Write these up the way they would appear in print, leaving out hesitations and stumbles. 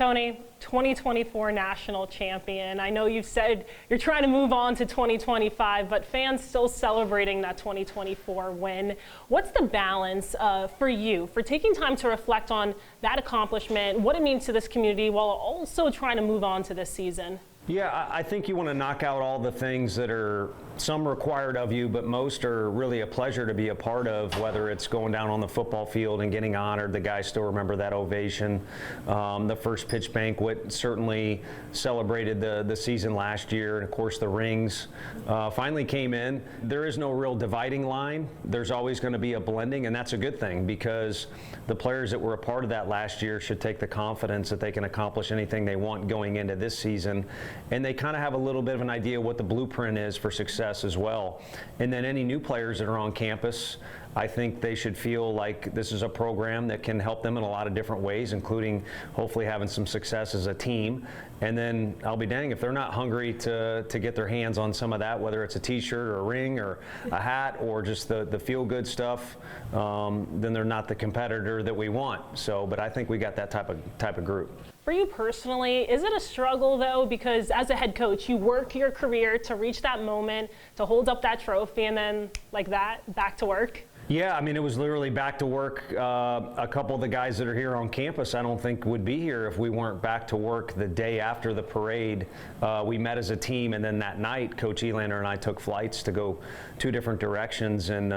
Tony, 2024 national champion. I know you've said you're trying to move on to 2025, but fans still celebrating that 2024 win. What's the balance for you for taking time to reflect on that accomplishment, what it means to this community, while also trying to move on to this season? Yeah, I think you want to knock out all the things that are some required of you, but most are really a pleasure to be a part of, whether it's going down on the football field and getting honored. The guys still remember that ovation. The first pitch banquet certainly celebrated the season last year. And of course, the rings finally came in. There is no real dividing line. There's always going to be a blending, and that's a good thing because the players that were a part of that last year should take the confidence that they can accomplish anything they want going into this season. And they kind of have a little bit of an idea what the blueprint is for success as well. And then any new players that are on campus, I think they should feel like this is a program that can help them in a lot of different ways, including hopefully having some success as a team. And then I'll be dang if they're not hungry to get their hands on some of that, whether it's a t-shirt or a ring or a hat or just the feel-good stuff, then they're not the competitor that we want. So, but I think we got that type of group. For you personally, is it a struggle though? Because as a head coach, you work your career to reach that moment, to hold up that trophy, and then like that, back to work? Yeah, I mean, it was literally back to work. A couple of the guys that are here on campus, I don't think would be here if we weren't back to work the day after the parade. We met as a team, and then that night, Coach Elander and I took flights to go two different directions, and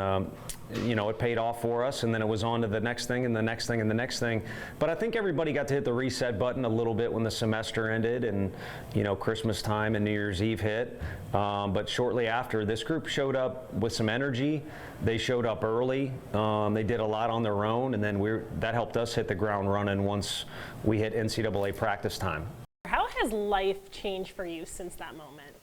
you know, it paid off for us, and then it was on to the next thing and the next thing and the next thing. But I think everybody got to hit the reset button a little bit when the semester ended and, you know, Christmas time and New Year's Eve hit. But shortly after, this group showed up with some energy. They showed up early. They did a lot on their own, and then that helped us hit the ground running once we hit NCAA practice time. How has life changed for you since that moment?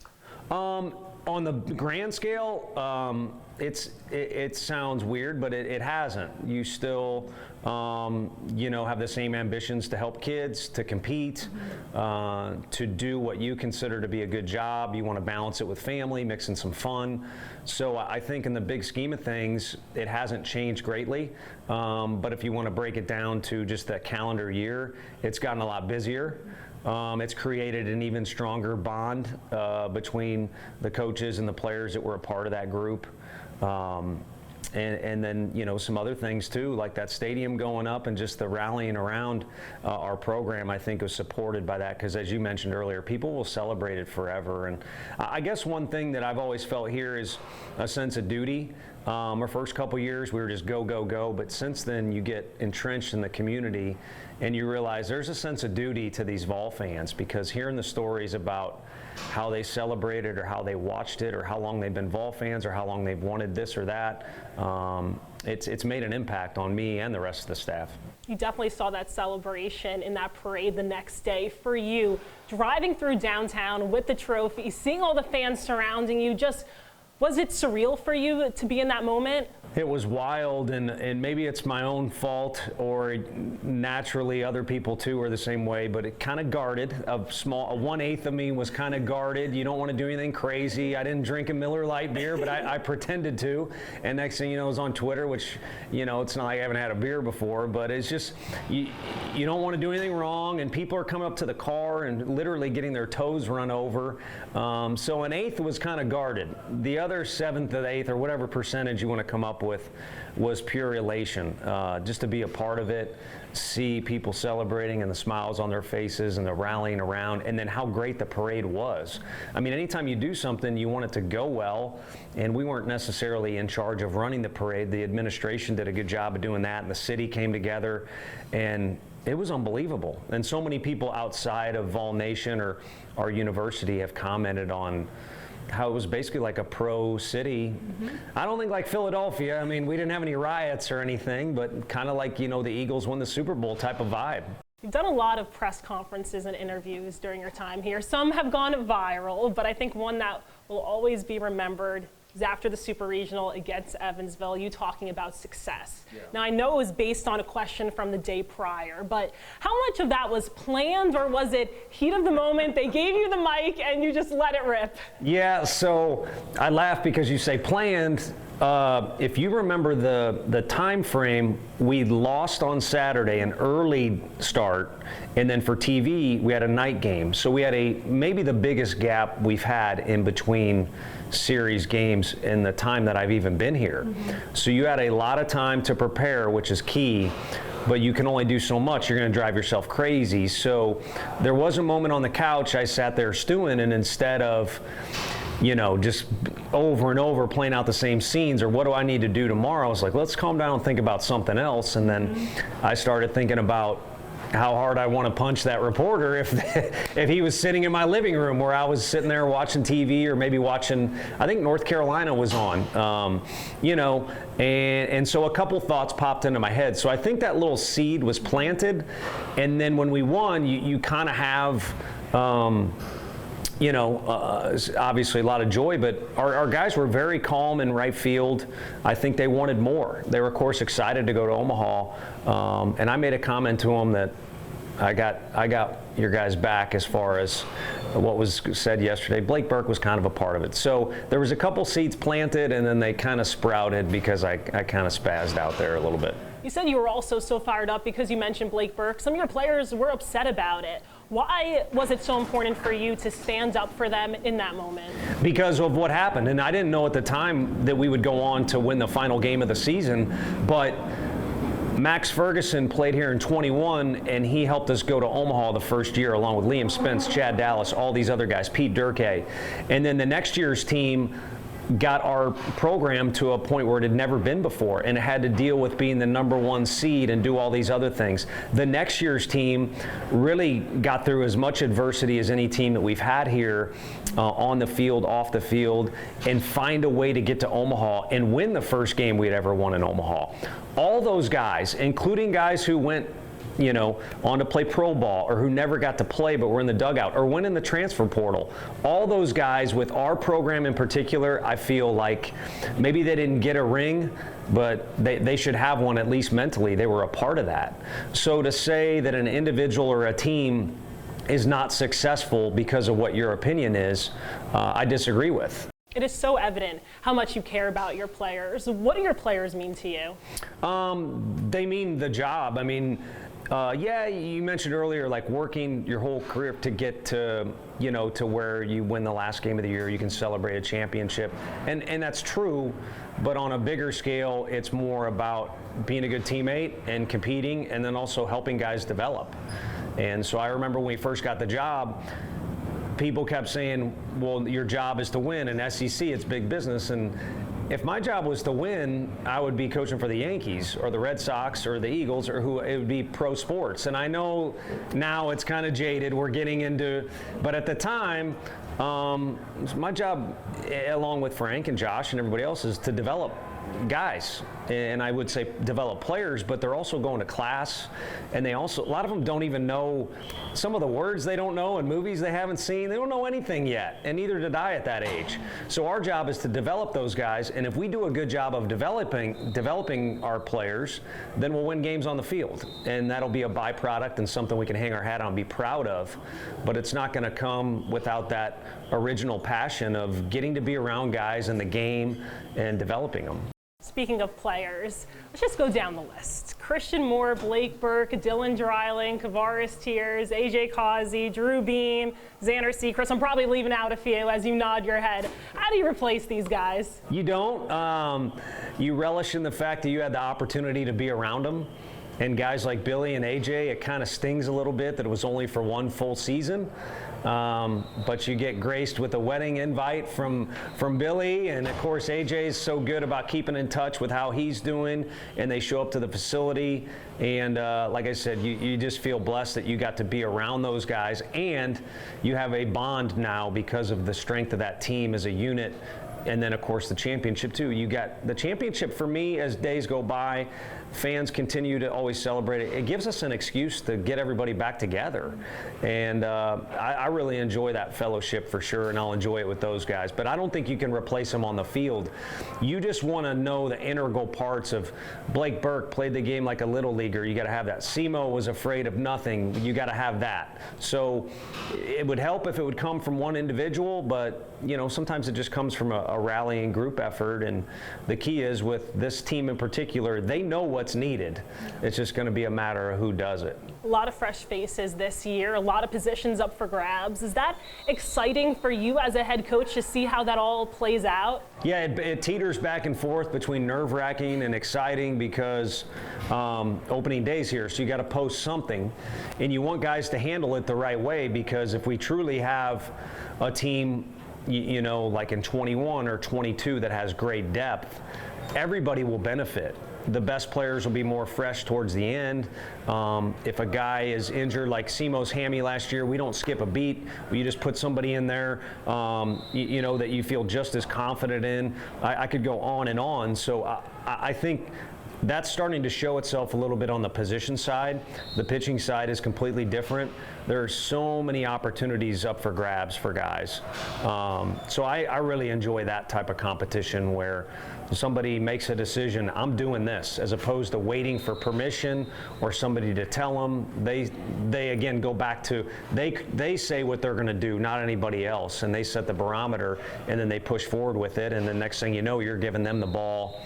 On the grand scale, it sounds weird, but it hasn't. You still, you know, have the same ambitions to help kids, to compete, to do what you consider to be a good job. You want to balance it with family, mix in some fun. So I think in the big scheme of things, it hasn't changed greatly. But if you want to break it down to just that calendar year, it's gotten a lot busier. It's created an even stronger bond between the coaches and the players that were a part of that group. And then, you know, some other things too, like that stadium going up and just the rallying around our program, I think was supported by that because, as you mentioned earlier, people will celebrate it forever. And I guess one thing that I've always felt here is a sense of duty. Our first couple years, we were just go, go, go. But since then, you get entrenched in the community and you realize there's a sense of duty to these Vol fans because hearing the stories about how they celebrated or how they watched it or how long they've been Vol fans or how long they've wanted this or that, it's made an impact on me and the rest of the staff. You definitely saw that celebration in that parade the next day. For you, driving through downtown with the trophy, seeing all the fans surrounding you, was it surreal for you to be in that moment? It was wild, and maybe it's my own fault, or naturally other people too are the same way, but it kind of guarded. A 1/8 of me was kind of guarded. You don't want to do anything crazy. I didn't drink a Miller Lite beer, but I pretended to. And next thing you know, I was on Twitter, which, you know, it's not like I haven't had a beer before, but it's just, you don't want to do anything wrong, and people are coming up to the car and literally getting their toes run over. So 1/8 was kind of guarded. The other 1/7 of the 1/8, or whatever percentage you want to come up with, was pure elation. Just to be a part of it, see people celebrating and the smiles on their faces and the rallying around, and then how great the parade was. I mean, anytime you do something, you want it to go well, and we weren't necessarily in charge of running the parade. The administration did a good job of doing that, and the city came together, and it was unbelievable. And so many people outside of Vol Nation or our university have commented on how it was basically like a pro city. I don't think like Philadelphia. I mean, we didn't have any riots or anything, but kind of like, you know, the Eagles won the Super Bowl type of vibe. You've done a lot of press conferences and interviews during your time here. Some have gone viral, but I think one that will always be remembered is after the Super Regional against Evansville, you talking about success. Yeah. Now, I know it was based on a question from the day prior, but how much of that was planned, or was it heat of the moment, they gave you the mic and you just let it rip? Yeah, so I laugh because you say planned. if you remember the time frame, we lost on Saturday, an early start, and then for TV, we had a night game. So we had maybe the biggest gap we've had in between series games in the time that I've even been here. So you had a lot of time to prepare, which is key, but you can only do so much. You're going to drive yourself crazy. So there was a moment on the couch I sat there stewing, and instead of just over and over playing out the same scenes, or what do I need to do tomorrow, I was like, let's calm down and think about something else. And then I started thinking about how hard I want to punch that reporter if he was sitting in my living room where I was sitting there watching TV, or maybe watching, I think North Carolina was on, and so a couple thoughts popped into my head. So I think that little seed was planted, and then when we won, you kind of have, obviously a lot of joy, but our guys were very calm in right field. I think they wanted more. They were, of course, excited to go to Omaha, and I made a comment to them that I got your guys back as far as what was said yesterday. Blake Burke was kind of a part of it. So there was a couple seeds planted, and then they kind of sprouted because I kind of spazzed out there a little bit. You said you were also so fired up because you mentioned Blake Burke. Some of your players were upset about it. Why was it so important for you to stand up for them in that moment? Because of what happened. And I didn't know at the time that we would go on to win the final game of the season, but Max Ferguson played here in 21, and he helped us go to Omaha the first year, along with Liam Spence, Chad Dallas, all these other guys, Pete Durkee. And then the next year's team got our program to a point where it had never been before, and it had to deal with being the #1 seed and do all these other things. The next year's team really got through as much adversity as any team that we've had here, on the field, off the field, and find a way to get to Omaha and win the first game we'd ever won in Omaha. All those guys, including guys who went on to play pro ball, or who never got to play but were in the dugout, or went in the transfer portal. All those guys, with our program in particular, I feel like maybe they didn't get a ring, but they should have one, at least mentally. They were a part of that. So to say that an individual or a team is not successful because of what your opinion is, I disagree with. It is so evident how much you care about your players. What do your players mean to you? They mean the job. I mean, you mentioned earlier, like, working your whole career to get to, to where you win the last game of the year, you can celebrate a championship. And that's true, but on a bigger scale, it's more about being a good teammate and competing, and then also helping guys develop. And so I remember when we first got the job, people kept saying, well, your job is to win. In SEC, it's big business. And if my job was to win, I would be coaching for the Yankees or the Red Sox or the Eagles, or who it would be pro sports. And I know now it's kind of jaded. We're getting into, but at the time, my job, along with Frank and Josh and everybody else, is to develop guys, and I would say develop players, but they're also going to class, and a lot of them don't even know some of the words they don't know, and movies they haven't seen. They don't know anything yet, and neither did I at that age. So our job is to develop those guys, and if we do a good job of developing our players, then we'll win games on the field, and that'll be a byproduct and something we can hang our hat on and be proud of. But it's not going to come without that original passion of getting to be around guys in the game and developing them. Speaking of players, let's just go down the list. Christian Moore, Blake Burke, Dylan Dreiling, Kavaris Tears, AJ Causey, Drew Beam, Xander Sechrist. I'm probably leaving out a few as you nod your head. How do you replace these guys? You don't. You relish in the fact that you had the opportunity to be around them. And guys like Billy and AJ, it kind of stings a little bit that it was only for one full season. But you get graced with a wedding invite from Billy, and of course AJ is so good about keeping in touch with how he's doing, and they show up to the facility, and like I said, you just feel blessed that you got to be around those guys, and you have a bond now because of the strength of that team as a unit. And then, of course, the championship, too. You got the championship, for me, as days go by, fans continue to always celebrate it, it gives us an excuse to get everybody back together. And I really enjoy that fellowship for sure, and I'll enjoy it with those guys. But I don't think you can replace them on the field. You just want to know the integral parts of Blake Burke played the game like a little leaguer. You got to have that. Simo was afraid of nothing. You got to have that. So it would help if it would come from one individual, but sometimes it just comes from a rallying group effort. And the key is with this team in particular, they know what's needed. It's just going to be a matter of who does it. A lot of fresh faces this year, a lot of positions up for grabs. Is that exciting for you as a head coach to see how that all plays out? Yeah, it teeters back and forth between nerve-wracking and exciting because opening day's here, so you got to post something, and you want guys to handle it the right way, because if we truly have a team, like in 21 or 22 that has great depth, everybody will benefit. The best players will be more fresh towards the end. If a guy is injured, like Simo's hammy last year, we don't skip a beat. You just put somebody in there, that you feel just as confident in. I could go on and on. So I think that's starting to show itself a little bit on the position side. The pitching side is completely different. There are so many opportunities up for grabs for guys. So I really enjoy that type of competition where somebody makes a decision, I'm doing this, as opposed to waiting for permission or somebody to tell them. They again go back to, they say what they're going to do, not anybody else, and they set the barometer, and then they push forward with it, and the next thing you know, you're giving them the ball,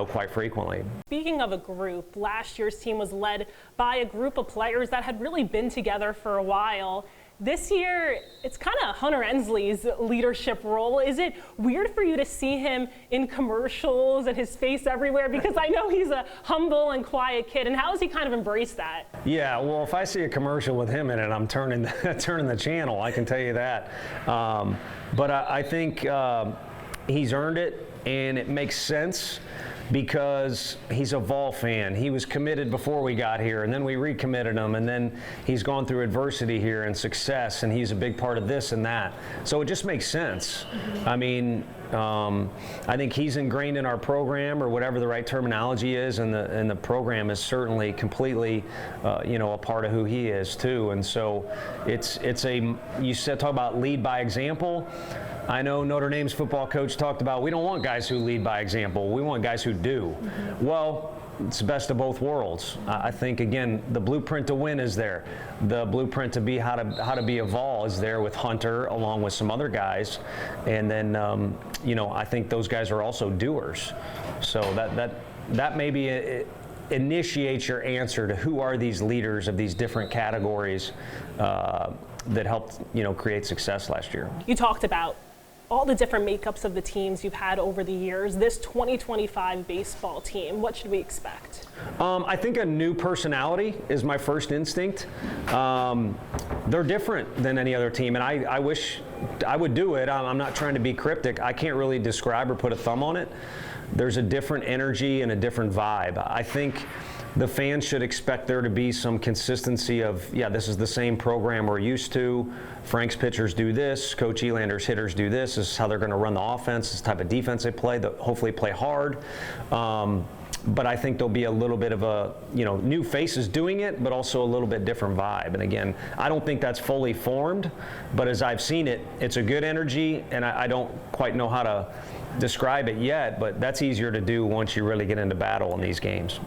quite frequently. Speaking of a group, last year's team was led by a group of players that had really been together for a while. This year, it's kind of Hunter Ensley's leadership role. Is it weird for you to see him in commercials and his face everywhere? Because I know he's a humble and quiet kid, and how has he kind of embraced that? Yeah, well, if I see a commercial with him in it, I'm turning the channel, I can tell you that. But I think he's earned it, and it makes sense, because he's a Vol fan. He was committed before we got here, and then we recommitted him, and then he's gone through adversity here and success, and he's a big part of this and that. So it just makes sense. I mean, I think he's ingrained in our program, or whatever the right terminology is, and the program is certainly completely, a part of who he is too. And so you said talk about lead by example. I know Notre Dame's football coach talked about, we don't want guys who lead by example. We want guys who do. Well, it's the best of both worlds. I think, again, the blueprint to win is there. The blueprint to be how to be a Vol is there with Hunter, along with some other guys. And then, I think those guys are also doers. So that maybe initiates your answer to who are these leaders of these different categories that helped, create success last year. You talked about all the different makeups of the teams you've had over the years. This 2025 baseball team, what should we expect? I think a new personality is my first instinct. They're different than any other team, and I wish I would do it. I'm not trying to be cryptic. I can't really describe or put a thumb on it. There's a different energy and a different vibe. I think the fans should expect there to be some consistency of, this is the same program we're used to. Frank's pitchers do this, Coach Elander's hitters do this. This is how they're going to run the offense, this type of defense they play, hopefully play hard. But I think there'll be a little bit of a, new faces doing it, but also a little bit different vibe. And again, I don't think that's fully formed, but as I've seen it, it's a good energy, and I don't quite know how to describe it yet, but that's easier to do once you really get into battle in these games.